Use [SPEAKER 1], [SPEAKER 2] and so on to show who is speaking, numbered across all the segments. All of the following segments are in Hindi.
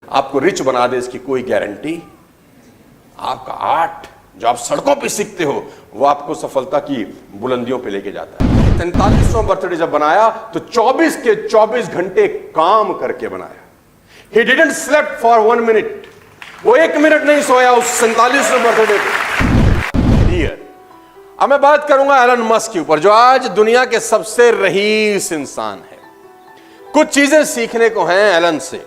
[SPEAKER 1] आपको रिच बना दे इसकी कोई गारंटी। आपका आर्ट जो आप सड़कों पे सीखते हो वो आपको सफलता की बुलंदियों पे लेके जाता है। 43वां बर्थडे जब बनाया तो 24 के 24 घंटे काम करके बनाया। He didn't slept for 1 minute। वो 1 मिनट नहीं सोया उस 47वें बर्थडे पे। अब मैं बात करूंगा एलन मस्क के ऊपर, जो आज दुनिया के सबसे रईस इंसान है। कुछ चीजें सीखने को हैं एलन से।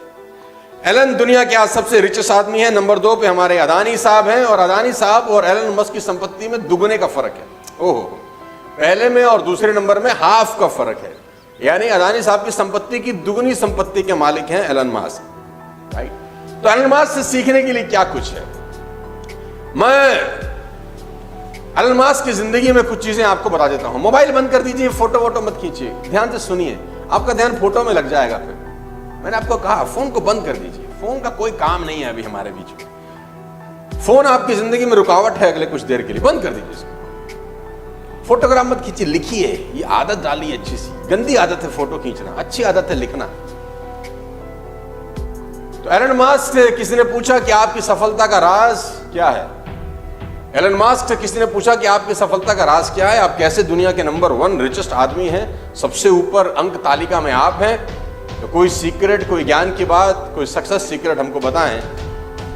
[SPEAKER 1] एलन दुनिया के आज सबसे रिचेस्ट आदमी है। नंबर 2 पे हमारे अदानी साहब हैं, और अदानी साहब और एलन मस्क की संपत्ति में दुगने का फर्क है। ओहो, पहले में और दूसरे नंबर में हाफ का फर्क है। यानी अदानी साहब की संपत्ति की दुगनी संपत्ति के मालिक हैं एलन मस्क, राइट। तो एलन मस्क से सीखने के लिए क्या कुछ है। मैं एलन मस्क की जिंदगी में कुछ चीजें आपको बता देता हूं। मोबाइल बंद कर दीजिए, फोटो वोटो मत खींचिए, ध्यान से सुनिए, आपका ध्यान फोटो में लग जाएगा। फिर मैंने आपको कहा फोन को बंद कर दीजिए, फोन का कोई काम नहीं है अभी हमारे बीच में। फोन आपकी जिंदगी में रुकावट है अगले कुछ देर के लिए, बंद कर दीजिए इसको। फोटोग्राफ मत खींचिए, लिखिए। ये आदत डालिए अच्छी सी। गंदी आदत है फोटो खींचना, अच्छी आदत है लिखना। तो एलन मस्क से किसी ने पूछा कि आपकी सफलता का राज क्या है। एलन मस्क से किसी ने पूछा कि आपकी सफलता का राज क्या है, आप कैसे दुनिया के नंबर 1 रिचेस्ट आदमी हैं, सबसे ऊपर अंक तालिका में आप हैं। तो कोई सीक्रेट, कोई ज्ञान की बात, कोई सक्सेस सीक्रेट हमको बताएं।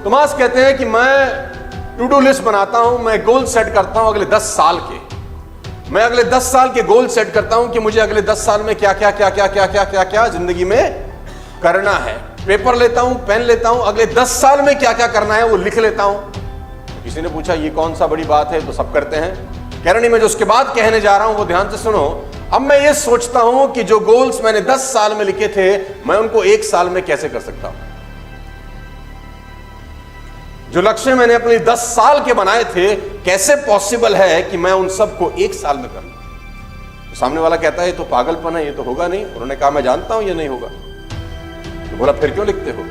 [SPEAKER 1] तो मस्क कहते हैं कि मैं टू डू लिस्ट बनाता हूं, मैं गोल सेट करता हूं अगले 10 साल के। मैं अगले 10 साल के गोल सेट करता हूं कि मुझे अगले 10 साल में क्या क्या क्या क्या क्या क्या क्या क्या जिंदगी में करना है। पेपर लेता हूं, पेन लेता हूं, अगले 10 साल में क्या क्या करना है वो लिख लेता हूं। किसी ने पूछा ये कौन सा बड़ी बात है, तो सब करते हैं। कह रहे नहीं, मैं जो उसके बाद कहने जा रहा हूं वो ध्यान से सुनो। अब मैं ये सोचता हूं कि जो गोल्स मैंने 10 साल में लिखे थे मैं उनको 1 साल में कैसे कर सकता हूं। जो लक्ष्य मैंने अपने 10 साल के बनाए थे, कैसे पॉसिबल है कि मैं उन सबको 1 साल में कर लूं। तो सामने वाला कहता है ये तो पागलपन है, ये तो होगा नहीं। उन्होंने कहा मैं जानता हूं ये नहीं होगा। तो बोला फिर क्यों लिखते हो।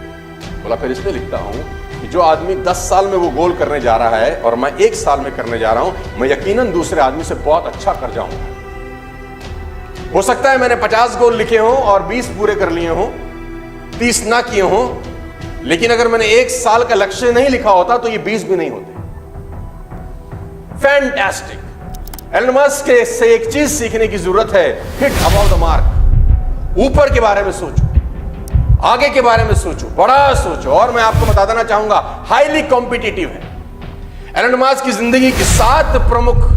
[SPEAKER 1] बोला फिर इसलिए लिखता हूं कि जो आदमी 10 साल में वो गोल करने जा रहा है और मैं 1 साल में करने जा रहा हूं, मैं यकीनन दूसरे आदमी से बहुत अच्छा कर जाऊंगा। हो सकता है मैंने 50 गोल लिखे हों और 20 पूरे कर लिए हों, 30 ना किए हों, लेकिन अगर मैंने 1 साल का लक्ष्य नहीं लिखा होता तो ये 20 भी नहीं होते। फैंटास्टिक। एलन मस्क से एक चीज सीखने की जरूरत है, हिट अबाउट द मार्क। ऊपर के बारे में सोचो, आगे के बारे में सोचो, बड़ा सोचो। और मैं आपको बता देना चाहूंगा हाईली कॉम्पिटिटिव है। एलन मस्क की जिंदगी की 7 प्रमुख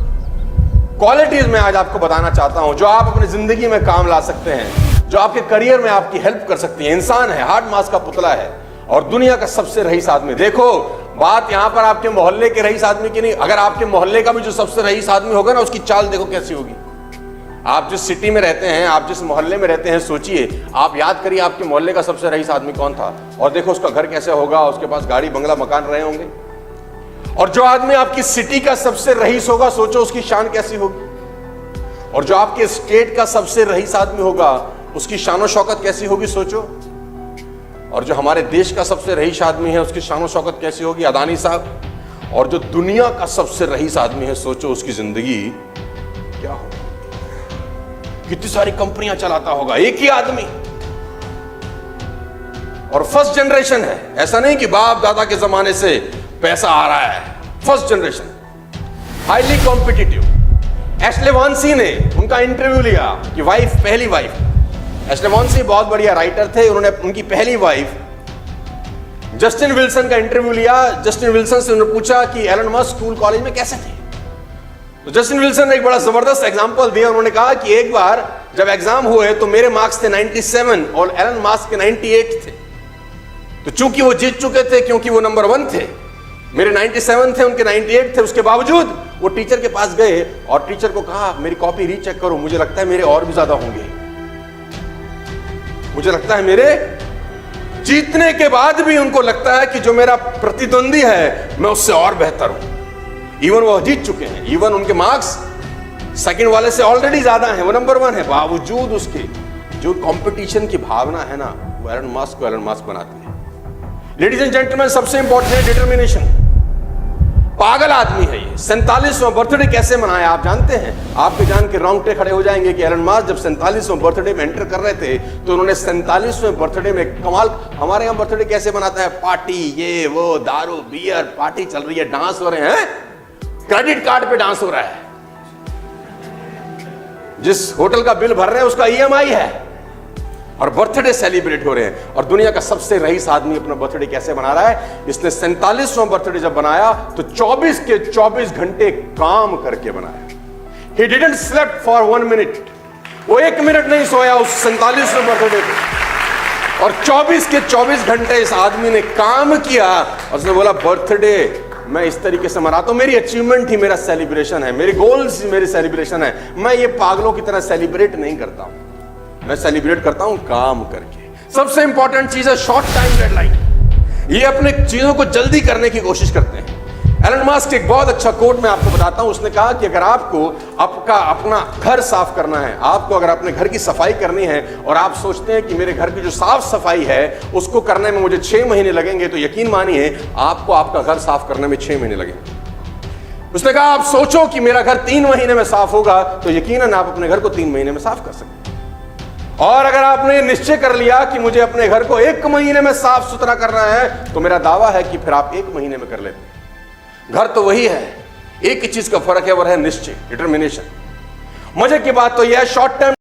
[SPEAKER 1] क्वालिटीज मैं आज आपको बताना चाहता हूं जो आप अपनी जिंदगी में काम ला सकते हैं, जो आपके करियर में आपकी हेल्प कर सकती है। इंसान है, हार्ड मास का पुतला है और दुनिया का सबसे रईस आदमी। देखो बात यहां पर आपके मोहल्ले के रईस आदमी की नहीं, अगर आपके मोहल्ले का भी जो सबसे रईस आदमी होगा ना, उसकी चाल देखो कैसी होगी। आप जिस सिटी में रहते हैं, आप जिस मोहल्ले में रहते हैं, सोचिए, आप याद करिए आपके मोहल्ले का सबसे रईस आदमी कौन था, और देखो उसका घर कैसे होगा, उसके पास गाड़ी बंगला मकान रहे होंगे। और जो आदमी आपकी सिटी का सबसे रईस होगा, सोचो उसकी शान कैसी होगी। और जो आपके स्टेट का सबसे रईस आदमी होगा, उसकी शान शौकत कैसी होगी, सोचो। और जो हमारे देश का सबसे रईस आदमी है, उसकी शान शौकत कैसी होगी, अदानी साहब। और जो दुनिया का सबसे रईस आदमी है, सोचो उसकी जिंदगी क्या होगी, कितनी सारी कंपनियां चलाता होगा एक ही आदमी। और फर्स्ट जनरेशन है, ऐसा नहीं कि बाप दादा के जमाने से पैसा आ रहा है। First generation, highly competitive. Ashley Vance ने उनका इंटरव्यू लिया कि वाइफ, पहली वाइफ। एशले वांसी बहुत बढ़िया राइटर थे, उन्होंने उनकी पहली वाइफ जस्टिन विल्सन का इंटरव्यू लिया। जस्टिन विल्सन से उन्होंने पूछा कि एलन मस्क स्कूल कॉलेज में कैसे थे। तो जस्टिन विल्सन ने एक बड़ा जबरदस्त एग्जांपल दिया। उन्होंने कहा कि एक बार जब एग्जाम हुए तो मेरे मार्क्स थे 97 और एलन मस्क के 98 थे। तो चूंकि वो जीत चुके थे, क्योंकि वो नंबर 1 थे, मेरे 97 थे, उनके 98 थे, उसके बावजूद वो टीचर के पास गए और टीचर को कहा मेरी कॉपी रीचेक करो, मुझे लगता है मेरे और भी ज्यादा होंगे, मुझे लगता है मेरे। जीतने के बाद भी उनको लगता है कि जो मेरा प्रतिद्वंदी है मैं उससे और बेहतर हूं। इवन वो जीत चुके हैं, इवन उनके मार्क्स सेकंड वाले से ऑलरेडी ज्यादा हैं, वो नंबर 1 है, बावजूद उसके जो कंपटीशन की भावना है ना, वो एलन मस्क को एलन मस्क बनाती है। लेडीज एंड जेंटलमैन, सबसे इंपॉर्टेंट है डिटर्मिनेशन। पागल आदमी है ये। 47वां बर्थडे कैसे मनाया आप जानते हैं? आपके जान के रोंगटे खड़े हो जाएंगे कि एलन मास्क जब 47वां बर्थडे में एंटर कर रहे थे तो उन्होंने 47वें बर्थडे में कमाल। हमारे यहां बर्थडे कैसे मनाता है? पार्टी, ये वो, दारू बियर, पार्टी चल रही है, डांस हो रहे हैं, क्रेडिट कार्ड पे डांस हो रहा है, जिस होटल का बिल भर रहे हैं उसका EMI है, और बर्थडे सेलिब्रेट हो रहे हैं। और दुनिया का सबसे रईस आदमी अपना बर्थडे कैसे मना रहा है? इसने 47वां बर्थडे जब बनाया तो 24 के 24 घंटे काम करके बनाया। He didn't slept for 1 minute, वो 1 मिनट नहीं सोया उस 47वें बर्थडे पे, और 24 के 24 घंटे इस आदमी ने काम किया। और उसने बोला बर्थडे मैं इस तरीके से मनाता हूं, मेरी अचीवमेंट ही मेरा सेलिब्रेशन है, मेरे गोल्स ही मेरी सेलिब्रेशन है। मैं ये पागलों की तरह सेलिब्रेट नहीं करता हूं, मैं सेलिब्रेट करता हूं काम करके। सबसे इंपॉर्टेंट चीज है शॉर्ट टाइम डेडलाइन। ये अपने चीजों को जल्दी करने की कोशिश करते हैं। एलन मास्क एक बहुत अच्छा कोट मैं आपको बताता हूं। उसने कहा कि अगर आपको अपना घर साफ करना है, आपको अगर अपने घर की सफाई करनी है और आप सोचते हैं कि मेरे घर की जो साफ सफाई है उसको करने में मुझे 6 महीने लगेंगे, तो यकीन मानिए आपको आपका घर साफ करने में 6 महीने लगेंगे। उसने कहा आप सोचो कि मेरा घर 3 महीने में साफ होगा, तो यकीनन आप अपने घर को 3 महीने में साफ कर सकते हैं। और अगर आपने निश्चय कर लिया कि मुझे अपने घर को 1 महीने में साफ सुथरा करना है, तो मेरा दावा है कि फिर आप 1 महीने में कर लेते हैं। घर तो वही है, एक ही चीज का फर्क है, वो है निश्चय, डिटर्मिनेशन। मजे की बात तो यह है शॉर्ट टर्म